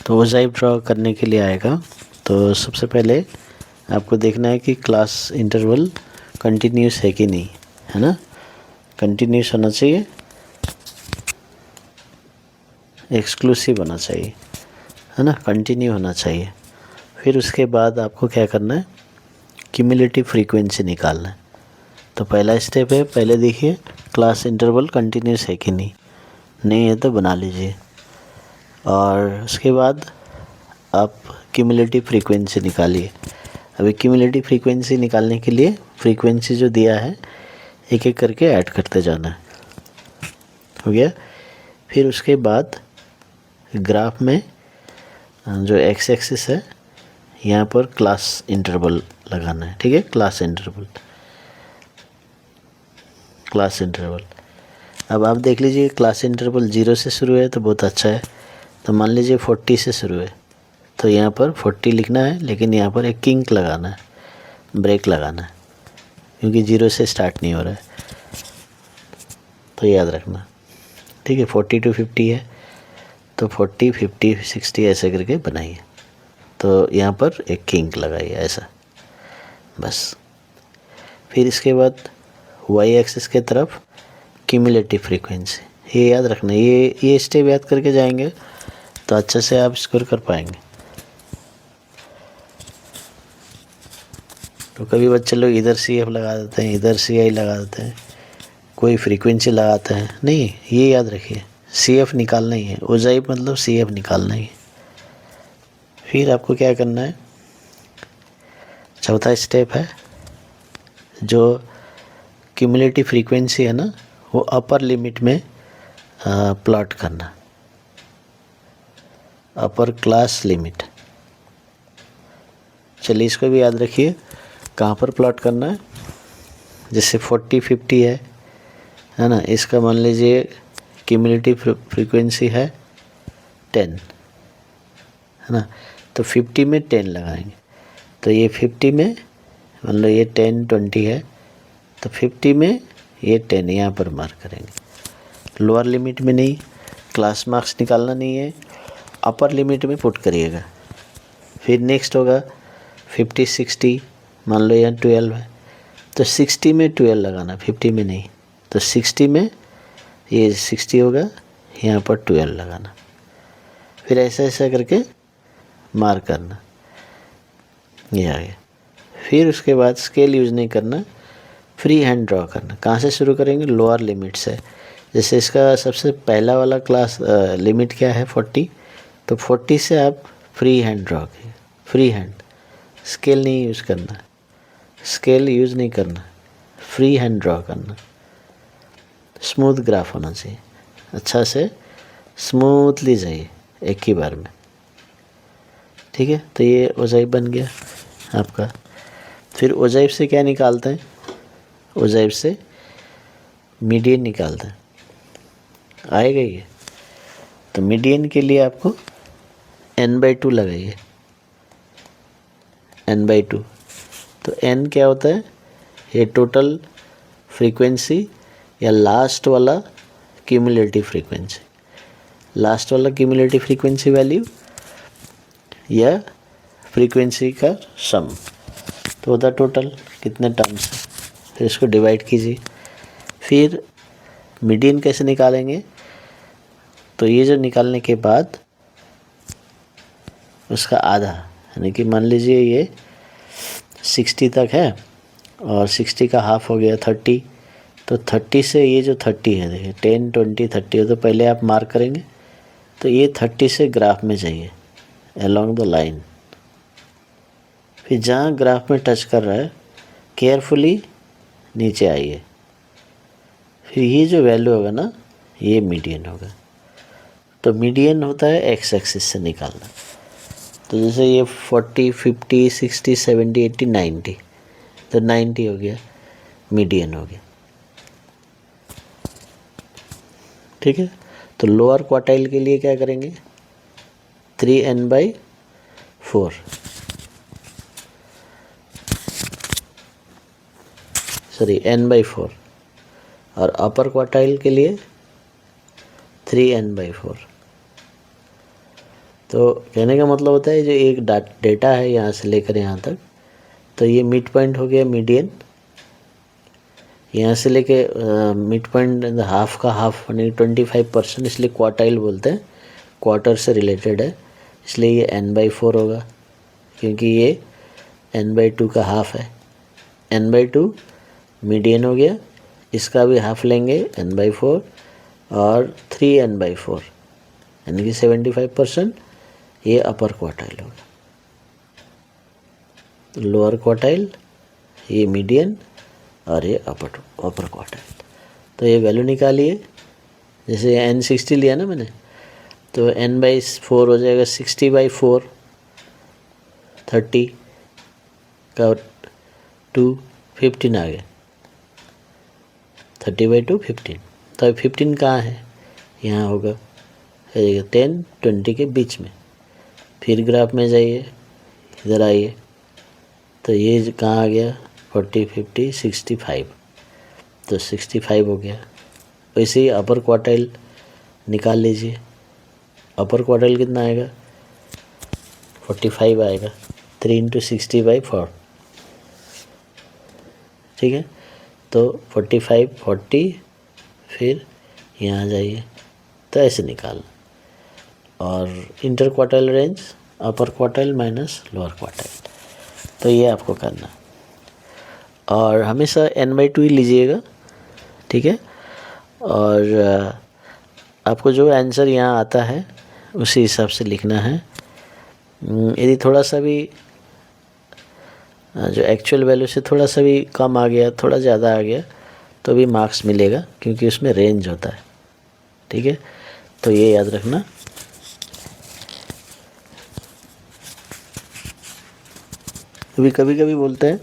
तो ogive draw करने के लिए आएगा तो सबसे पहले आपको देखना है कि क्लास इंटरवल कंटिन्यूस है कि नहीं, है ना। कंटिन्यूस होना चाहिए, एक्सक्लूसिव होना चाहिए, है ना, कंटिन्यू होना चाहिए। फिर उसके बाद आपको क्या करना है, क्यूमुलेटिव फ्रीक्वेंसी निकालना है। तो पहला स्टेप है, पहले देखिए क्लास इंटरवल कंटिन्यूस है कि नहीं है तो बना लीजिए। और उसके बाद आप क्यूमुलेटिव फ्रीक्वेंसी निकालिए। अभी क्यूमुलेटिव फ्रीक्वेंसी निकालने के लिए फ्रीक्वेंसी जो दिया है एक एक करके ऐड करते जाना है। हो गया। फिर उसके बाद ग्राफ में जो एक्स एक्सिस है यहाँ पर क्लास इंटरवल लगाना है। ठीक है, क्लास इंटरवल। अब आप देख लीजिए क्लास इंटरवल 0 से शुरू है तो बहुत अच्छा है। तो मान लीजिए 40 से शुरू है तो यहाँ पर 40 लिखना है, लेकिन यहाँ पर एक किंक लगाना है, ब्रेक लगाना है, क्योंकि 0 से स्टार्ट नहीं हो रहा है। तो याद रखना, ठीक है। 40 to 50 है तो 40, 50, 60 ऐसे करके बनाइए। तो यहाँ पर एक किंक लगाइए ऐसा, बस। फिर इसके बाद वाई एक्सिस के तरफ क्यूमुलेटिव फ्रीक्वेंसी, ये याद रखना। ये स्टेप याद करके जाएंगे तो अच्छे से आप स्कोर कर पाएंगे। तो कभी बच्चे लोग इधर सी एफ लगा देते हैं, इधर सी आई लगा देते हैं, कोई फ्रीक्वेंसी लगाता है नहीं। ये याद रखिए, सी एफ निकालना ही है, ओजाइव मतलब सी एफ निकालना ही है। फिर आपको क्या करना है, चौथा स्टेप है, जो क्यूमुलेटिव फ्रीक्वेंसी है ना, वो अपर लिमिट में प्लॉट करना, अपर क्लास लिमिट। चलिए इसको भी याद रखिए, कहाँ पर प्लॉट करना है। जैसे 40, 50 है ना, इसका मान लीजिए क्यूमुलेटिव फ्रीक्वेंसी है 10, है ना। तो 50 में 10 लगाएंगे। तो ये 50 में मान लो ये 10, 20 है तो 50 में ये 10 यहाँ पर मार्क करेंगे। लोअर लिमिट में नहीं, क्लास मार्क्स निकालना नहीं है, अपर लिमिट में पुट करिएगा। फिर नेक्स्ट होगा 50, 60, मान लो यहाँ 12 है तो 60 में 12 लगाना, 50 में नहीं। तो 60 में ये 60 होगा, यहाँ पर 12 लगाना। फिर ऐसा ऐसा करके मार्क करना, ये आ गया। फिर उसके बाद स्केल यूज़ नहीं करना, फ्री हैंड ड्रॉ करना। कहाँ से शुरू करेंगे, लोअर लिमिट से। जैसे इसका सबसे पहला वाला क्लास लिमिट क्या है 40, तो 40 से आप फ्री हैंड ड्रॉ कीजिए, फ्री हैंड, स्केल नहीं यूज़ करना, स्केल यूज़ नहीं करना, फ्री हैंड ड्रॉ करना। स्मूथ ग्राफ होना चाहिए, अच्छा से स्मूथली जाइए एक ही बार में। ठीक है, तो ये ओजाइव बन गया आपका। फिर ओजाइव से क्या निकालते हैं, ओजाइव से मीडियन निकालते हैं, आएगा ये। तो मीडियन के लिए आपको n/2 लगाइए, n/2। तो n क्या होता है, ये टोटल फ्रीक्वेंसी या लास्ट वाला क्यूमुलेटिव फ्रीक्वेंसी, लास्ट वाला क्यूमुलेटिव फ्रीक्वेंसी वैल्यू या फ्रीक्वेंसी का सम। तो होता टोटल कितने टर्म्स है, फिर इसको डिवाइड कीजिए। फिर मीडियन कैसे निकालेंगे, तो ये जो निकालने के बाद उसका आधा, यानी कि मान लीजिए ये 60 तक है और 60 का हाफ हो गया 30, तो 30 से ये जो 30 है, देखिए 10, 20, 30 हो, तो पहले आप मार्क करेंगे। तो ये 30 से ग्राफ में जाइए अलोंग द लाइन। फिर जहाँ ग्राफ में टच कर रहा है केयरफुली नीचे आइए। फिर ये जो वैल्यू होगा ना, ये मीडियन होगा। तो मीडियन होता है एक्स एक्सिस से निकालना। तो जैसे ये 40, 50, 60, 70, 80, 90, तो 90 हो गया, मीडियन हो गया। ठीक है, तो लोअर क्वार्टाइल के लिए क्या करेंगे, 3n/4, सॉरी n/4, और अपर क्वार्टाइल के लिए 3n/4। तो कहने का मतलब होता है जो एक डेटा है यहाँ से लेकर यहाँ तक, तो ये मिड पॉइंट हो गया मीडियन, यहाँ से लेके मिड पॉइंट हाफ का हाफ यानी 25%, इसलिए क्वार्टाइल बोलते हैं, क्वार्टर से रिलेटेड है, इसलिए ये n/4 होगा, क्योंकि ये n/2 का हाफ है। n/2 मीडियन हो गया, इसका भी हाफ लेंगे n/4 और 3n/4 यानी कि 75%, ये अपर क्वार्टाइल होगा। तो लोअर क्वार्टाइल, ये मीडियन और ये अपर क्वार्टाइल। तो ये वैल्यू निकालिए, जैसे n60 लिया ना मैंने, तो n/4 हो जाएगा 60/4, 30 का 2 15 आ गया, 30/2 15। तो अब 15 कहाँ है, यहाँ होगा 10 20 के बीच में। फिर ग्राफ में जाइए, इधर आइए, तो ये कहाँ आ गया 40 50 65, तो 65 हो गया। वैसे ही अपर क्वार्टाइल निकाल लीजिए, अपर क्वार्टाइल कितना आएगा 45 आएगा, 3 × 60/4, ठीक है। तो 45 40, फिर यहाँ जाइए, तो ऐसे निकालना। और इंटर क्वार्टाइल रेंज अपर क्वार्टाइल माइनस लोअर क्वार्टाइल, तो ये आपको करना। और हमेशा n/2 ही लीजिएगा, ठीक है। और आपको जो आंसर यहाँ आता है उसी हिसाब से लिखना है। यदि थोड़ा सा भी जो एक्चुअल वैल्यू से थोड़ा सा भी कम आ गया, थोड़ा ज़्यादा आ गया, तो भी मार्क्स मिलेगा, क्योंकि उसमें रेंज होता है, ठीक है। तो ये याद रखना। कभी कभी बोलते हैं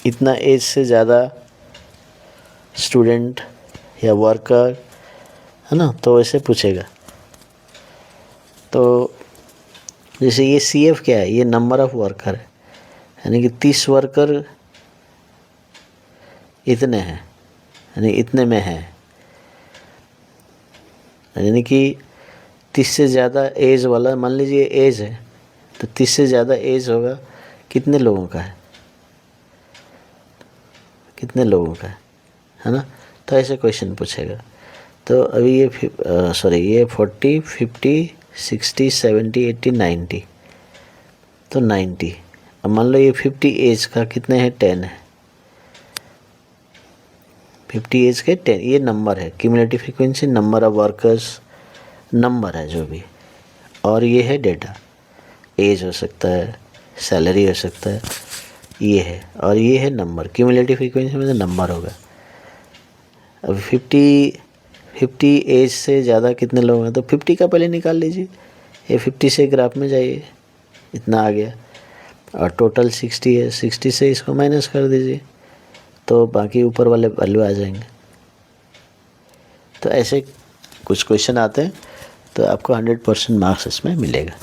इतना एज से ज़्यादा स्टूडेंट या वर्कर है ना, तो ऐसे पूछेगा। तो जैसे ये CF क्या है, ये नंबर ऑफ़ वर्कर है, यानी कि 30 वर्कर इतने हैं, यानी इतने में है, यानी कि 30 से ज़्यादा एज वाला, मान लीजिए एज है, तो 30 से ज़्यादा एज होगा, कितने लोगों का है, कितने लोगों का है ना। तो ऐसे क्वेश्चन पूछेगा। तो अभी ये ये 40 50 60 70 80 90, तो 90। अब मान लो ये 50 एज का कितने हैं, 10 है, 50 एज के 10, ये नंबर है, cumulative frequency, number of workers number है जो भी, और ये है डेटा, एज हो सकता है, सैलरी हो सकता है, ये है, और ये है नंबर, क्यूमुलेटिव फ्रीक्वेंसी में तो नंबर होगा। अब 50 एज से ज़्यादा कितने लोग हैं, तो 50 का पहले निकाल लीजिए, ये 50 से ग्राफ में जाइए, इतना आ गया, और टोटल 60 है, 60 से इसको माइनस कर दीजिए, तो बाकी ऊपर वाले वैल्यू आ जाएंगे। तो ऐसे कुछ क्वेश्चन आते हैं, तो आपको 100% मार्क्स इसमें मिलेगा।